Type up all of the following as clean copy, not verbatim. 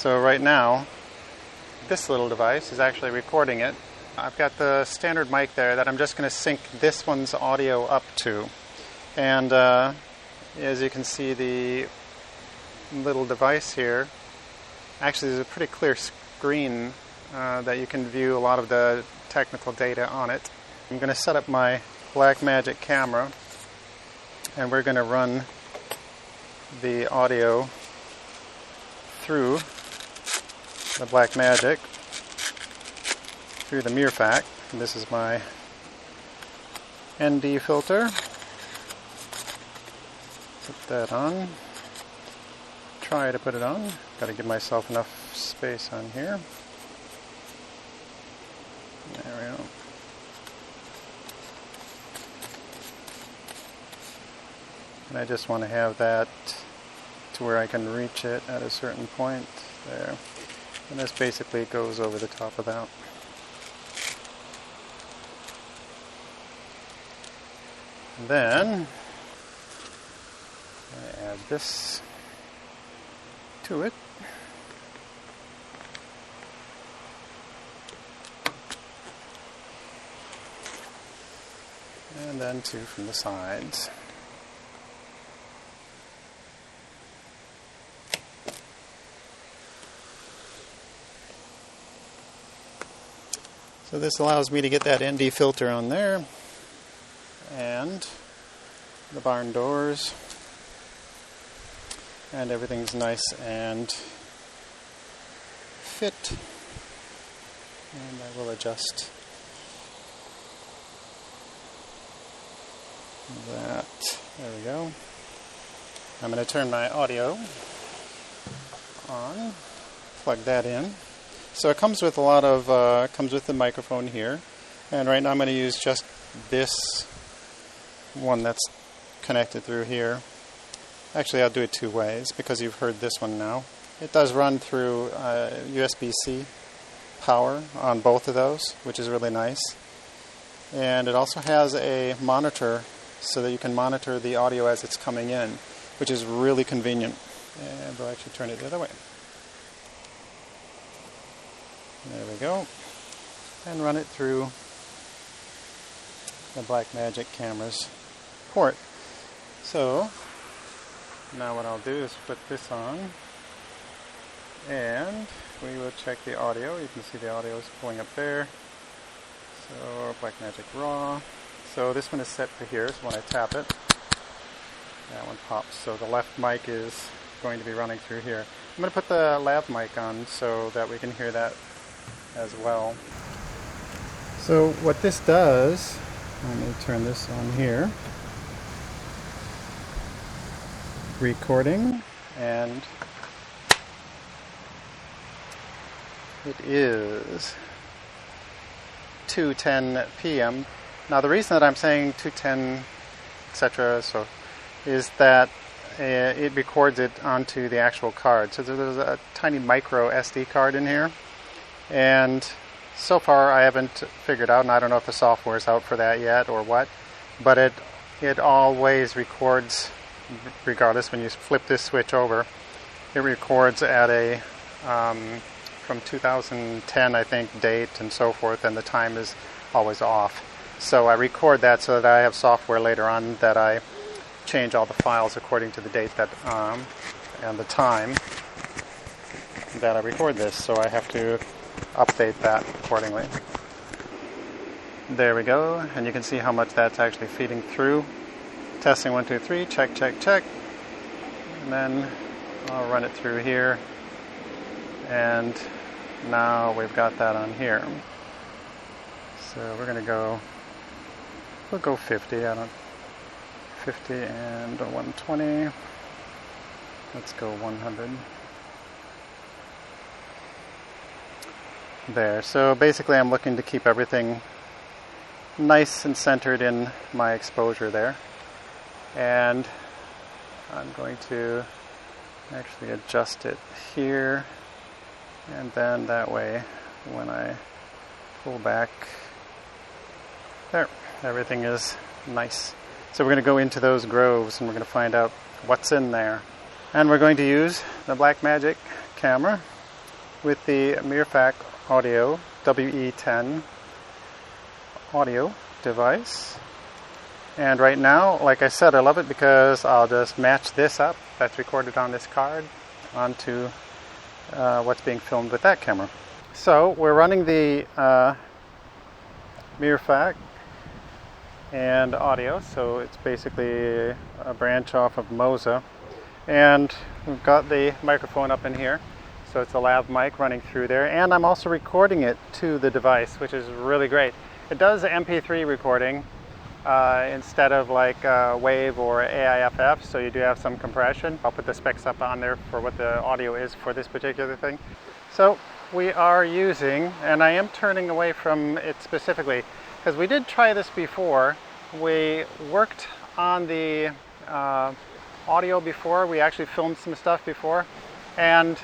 So right now, this little device is actually recording it. I've got the standard mic there that I'm just going to sync this one's audio up to. And as you can see, the little device here, actually there's a pretty clear screen that you can view a lot of the technical data on it. I'm going to set up my Blackmagic camera, and we're going to run the audio through the Blackmagic, through the Mirfak. And this is my ND filter. Put that on. Try to put it on. Got to give myself enough space on here. There we go. And I just want to have that to where I can reach it at a certain point there. And this basically goes over the top of that. And then I add this to it. And then two from the sides. So this allows me to get that ND filter on there, and the barn doors, and everything's nice and fit. And I will adjust that. There we go. I'm going to turn my audio on, plug that in. So it comes with a lot of, comes with the microphone here, and right now I'm going to use just this one that's connected through here. Actually, I'll do it two ways because you've heard this one now. It does run through USB-C power on both of those, which is really nice. And it also has a monitor so that you can monitor the audio as it's coming in, which is really convenient. And we'll actually turn it the other way. There we go. And run it through the Blackmagic camera's port. So now what I'll do is put this on, and we will check the audio. You can see the audio is pulling up there. So Blackmagic Raw. So this one is set to here, so when I tap it, that one pops. So the left mic is going to be running through here. I'm going to put the lav mic on so that we can hear that as well. So what this does, let me turn this on here, recording, and it is 2:10 p.m. Now the reason that I'm saying 2:10 etc. so is that it records it onto the actual card. So there's a tiny micro SD card in here. And so far I haven't figured out, and I don't know if the software is out for that yet or what, but it always records, regardless, when you flip this switch over, it records at a, from 2010 I think, date and so forth, and the time is always off. So I record that so that I have software later on that I change all the files according to the date that, and the time that I record this, so I have to update that accordingly. There we go, and you can see how much that's actually feeding through. Testing 1, 2, 3, check, check, check. And then I'll run it through here. And now we've got that on here. So we're gonna go, we'll go 50, 50 and 120. Let's go 100. There. So basically I'm looking to keep everything nice and centered in my exposure there. And I'm going to actually adjust it here, and then that way when I pull back there, everything is nice. So we're going to go into those groves and we're going to find out what's in there. And we're going to use the Blackmagic camera with the Mirfak Audio WE10 audio device. And right now, like I said, I love it because I'll just match this up that's recorded on this card onto what's being filmed with that camera. So we're running the Mirfak and audio, so it's basically a branch off of Moza, and we've got the microphone up in here, so it's a lav mic running through there, and I'm also recording it to the device, which is really great. It does MP3 recording instead of like WAV or AIFF, so you do have some compression. I'll put the specs up on there for what the audio is for this particular thing. So we are using, and I am turning away from it specifically, because we did try this before. We worked on the audio before. We actually filmed some stuff before. And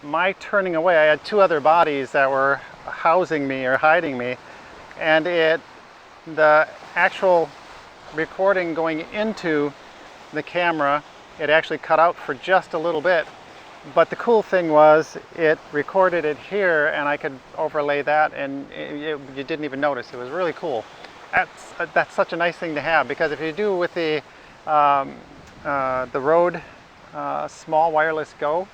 my turning away, I had two other bodies that were housing me or hiding me. And the actual recording going into the camera, it actually cut out for just a little bit. But the cool thing was it recorded it here, and I could overlay that, and you didn't even notice. It was really cool. That's such a nice thing to have, because if you do with the Rode Small Wireless Go,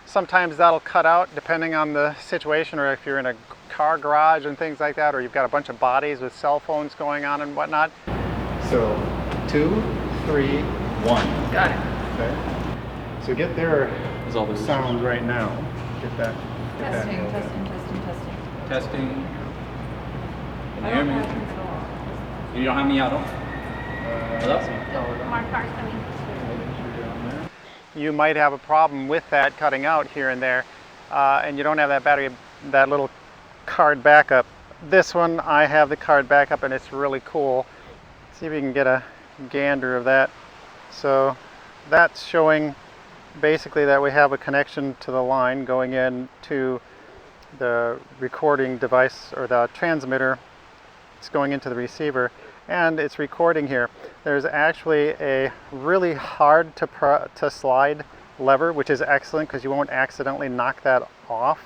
sometimes that'll cut out depending on the situation, or if you're in a car garage and things like that, or you've got a bunch of bodies with cell phones going on and whatnot. So 2, 3, 1. Got it. Okay. So get their sound right now. Get that. Testing. Can you hear me? You don't have me out, no? Hello? My car's coming. You might have a problem with that cutting out here and there, and you don't have that battery, that little card backup. This one, I have the card backup, and it's really cool. See if you can get a gander of that. So that's showing basically that we have a connection to the line going in to the recording device, or the transmitter. It's going into the receiver, and it's recording here. There's actually a really hard to slide lever, which is excellent because you won't accidentally knock that off.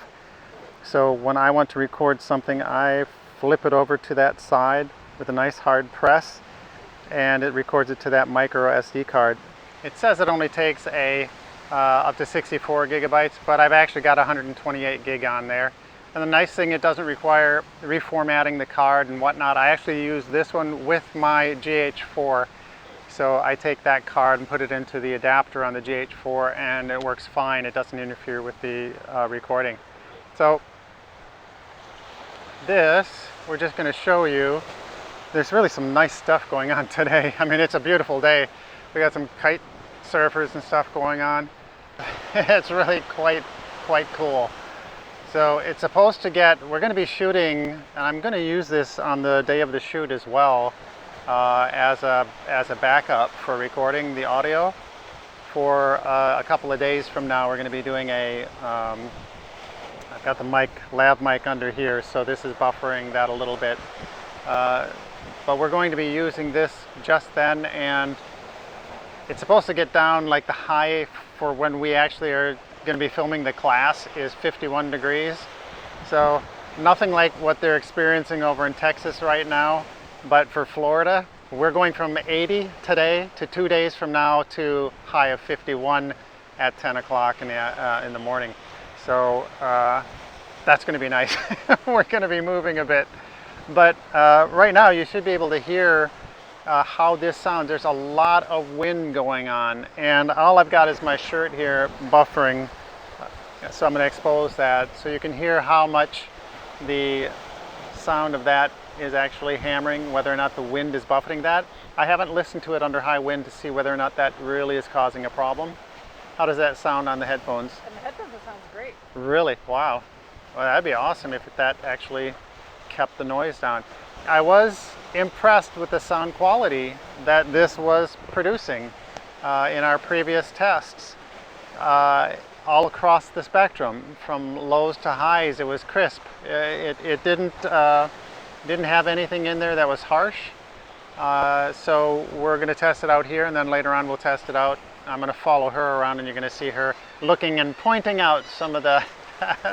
So when I want to record something, I flip it over to that side with a nice hard press, and it records it to that micro SD card. It says it only takes up to 64 gigabytes, but I've actually got 128 gig on there. And the nice thing, it doesn't require reformatting the card and whatnot. I actually use this one with my GH4. So I take that card and put it into the adapter on the GH4, and it works fine. It doesn't interfere with the recording. So this, we're just going to show you. There's really some nice stuff going on today. I mean, it's a beautiful day. We got some kite surfers and stuff going on. It's really quite cool. So it's supposed to we're going to be shooting, and I'm going to use this on the day of the shoot as well, as a backup for recording the audio. For a couple of days from now, we're going to be doing I've got the lav mic under here, so this is buffering that a little bit. But we're going to be using this just then, and it's supposed to get down, like the high for when we actually are going to be filming the class is 51 degrees. So nothing like what they're experiencing over in Texas right now, but for Florida, we're going from 80 today to 2 days from now to high of 51 at 10 o'clock in the morning. So that's going to be nice. We're going to be moving a bit. But right now you should be able to hear how this sounds. There's a lot of wind going on, and all I've got is my shirt here buffering, so I'm going to expose that so you can hear how much the sound of that is actually hammering, whether or not the wind is buffeting that. I haven't listened to it under high wind to see whether or not that really is causing a problem. How does that sound on the headphones? And the headphones, it sounds great. Really? Wow. Well, that'd be awesome if that actually kept the noise down. I was impressed with the sound quality that this was producing in our previous tests. All across the spectrum, from lows to highs, it was crisp. It didn't have anything in there that was harsh. So we're going to test it out here, and then later on we'll test it out. I'm going to follow her around, and you're going to see her looking and pointing out some of the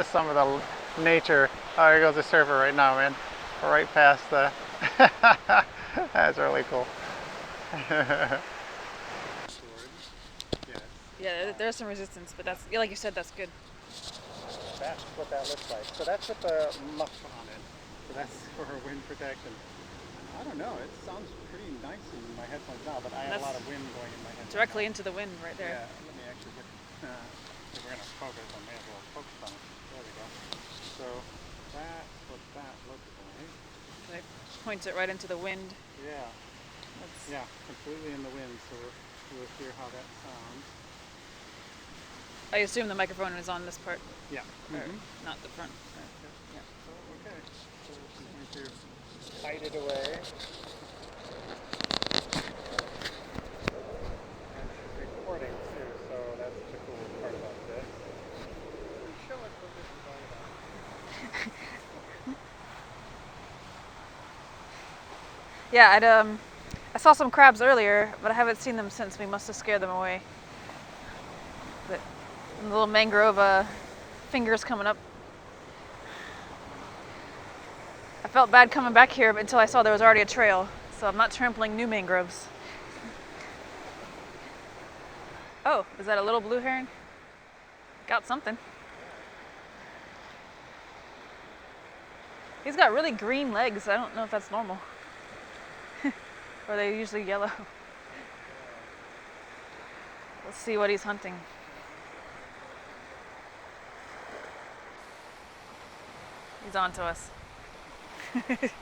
some of the nature. Oh, here goes the surfer right now, man. Right past the. That's really cool. Yeah, there's some resistance, but that's, like you said, that's good. That's what that looks like. So that's with the muff on it. So that's for wind protection. I don't know. It sounds pretty nice in my headphones now, but I have a lot of wind going in my headphones. Directly into the wind right there. Yeah, let me actually get, if we're going to focus, I may as well focus on it. There we go. So that's what that looks like. It points it right into the wind. Yeah. Yeah, completely in the wind, so we'll hear how that sounds. I assume the microphone is on this part. Yeah. Or not the front. Yeah. So, okay. So I'm going to hide it away. And it's recording too, so that's the cool part about this. Show us what this is all about. Yeah, I saw some crabs earlier, but I haven't seen them since. We must have scared them away. But the little mangrove fingers coming up. I felt bad coming back here until I saw there was already a trail, so I'm not trampling new mangroves. Oh, is that a little blue heron? Got something. He's got really green legs. I don't know if that's normal. Or are they usually yellow? Let's see what he's hunting. He's on to us. There's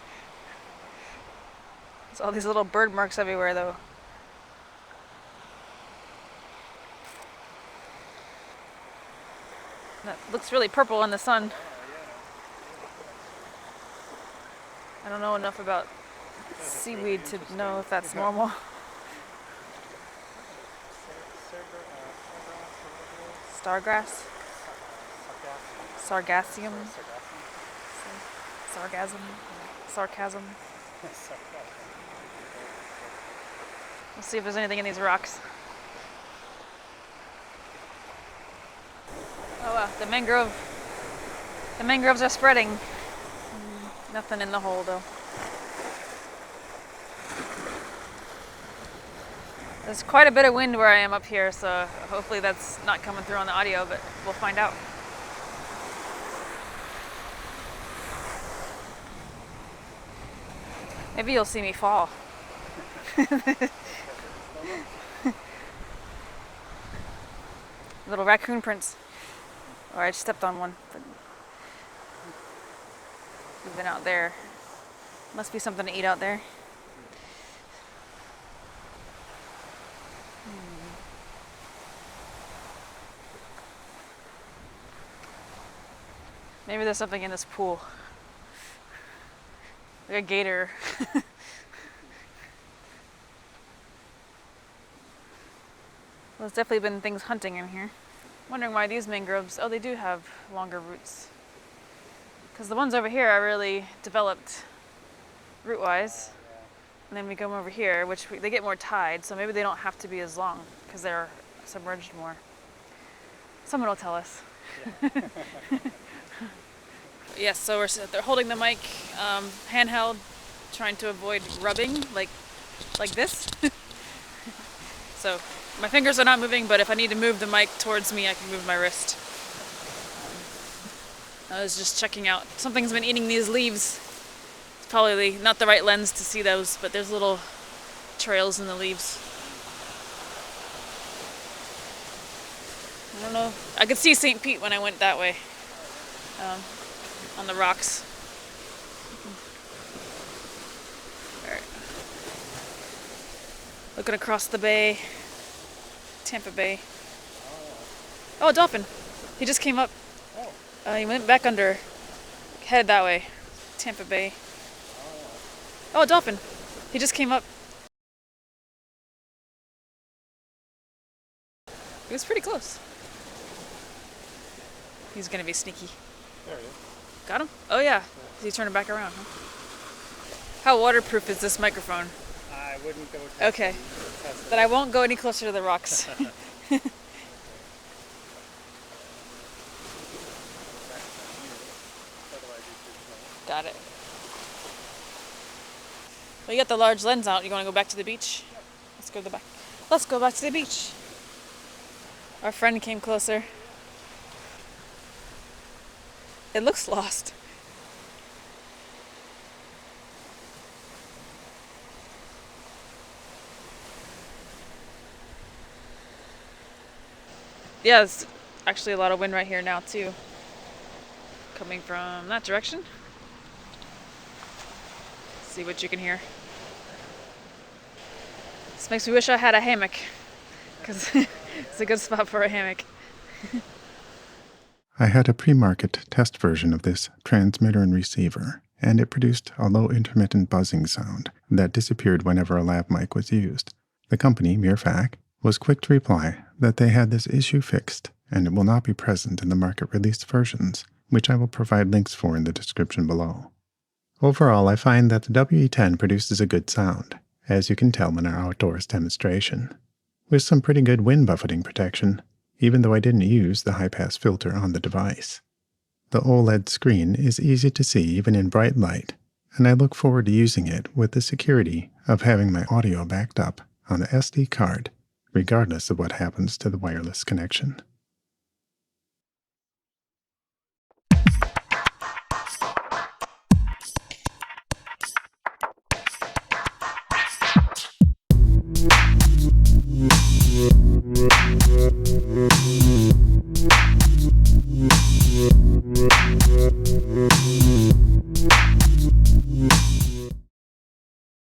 all these little bird marks everywhere though. That looks really purple in the sun. I don't know enough about seaweed to know if that's normal. Stargrass? Sargassum? Sargasm? Sarcasm? Let's see if there's anything in these rocks. Oh wow, the mangroves are spreading. Nothing in the hole though. There's quite a bit of wind where I am up here, so hopefully that's not coming through on the audio, but we'll find out. Maybe you'll see me fall. Little raccoon prints. Or I stepped on one. But we've been out there. Must be something to eat out there. Maybe there's something in this pool. Like a gator. There's definitely been things hunting in here. Wondering why these mangroves, oh, they do have longer roots. Because the ones over here are really developed root-wise. And then we come over here, which they get more tide, so maybe they don't have to be as long because they're submerged more. Someone will tell us. Yeah. Yes, so they're holding the mic handheld, trying to avoid rubbing like this. So my fingers are not moving, but if I need to move the mic towards me, I can move my wrist. I was just checking out. Something's been eating these leaves. It's probably not the right lens to see those, but there's little trails in the leaves. I don't know. I could see St. Pete when I went that way. On the rocks. Alright. Looking across the bay. Tampa Bay. Oh, a dolphin. He just came up. He went back under. Headed that way. Tampa Bay. Oh, a dolphin. He just came up. He was pretty close. He's gonna be sneaky. There he is. Got him? Oh yeah. He's turning back around, huh? How waterproof is this microphone? I wouldn't go test Okay. it. But I won't go any closer to the rocks. Got it. Well, you got the large lens out. You want to go back to the beach? Let's go to the back. Let's go back to the beach. Our friend came closer. It looks lost. Yeah, there's actually a lot of wind right here now too. Coming from that direction. See what you can hear. This makes me wish I had a hammock, because it's a good spot for a hammock. I had a pre-market test version of this transmitter and receiver, and it produced a low intermittent buzzing sound that disappeared whenever a lav mic was used. The company, Mirfak, was quick to reply that they had this issue fixed and it will not be present in the market-released versions, which I will provide links for in the description below. Overall, I find that the WE10 produces a good sound, as you can tell in our outdoors demonstration, with some pretty good wind buffeting protection, even though I didn't use the high-pass filter on the device. The OLED screen is easy to see even in bright light, and I look forward to using it with the security of having my audio backed up on the SD card, regardless of what happens to the wireless connection.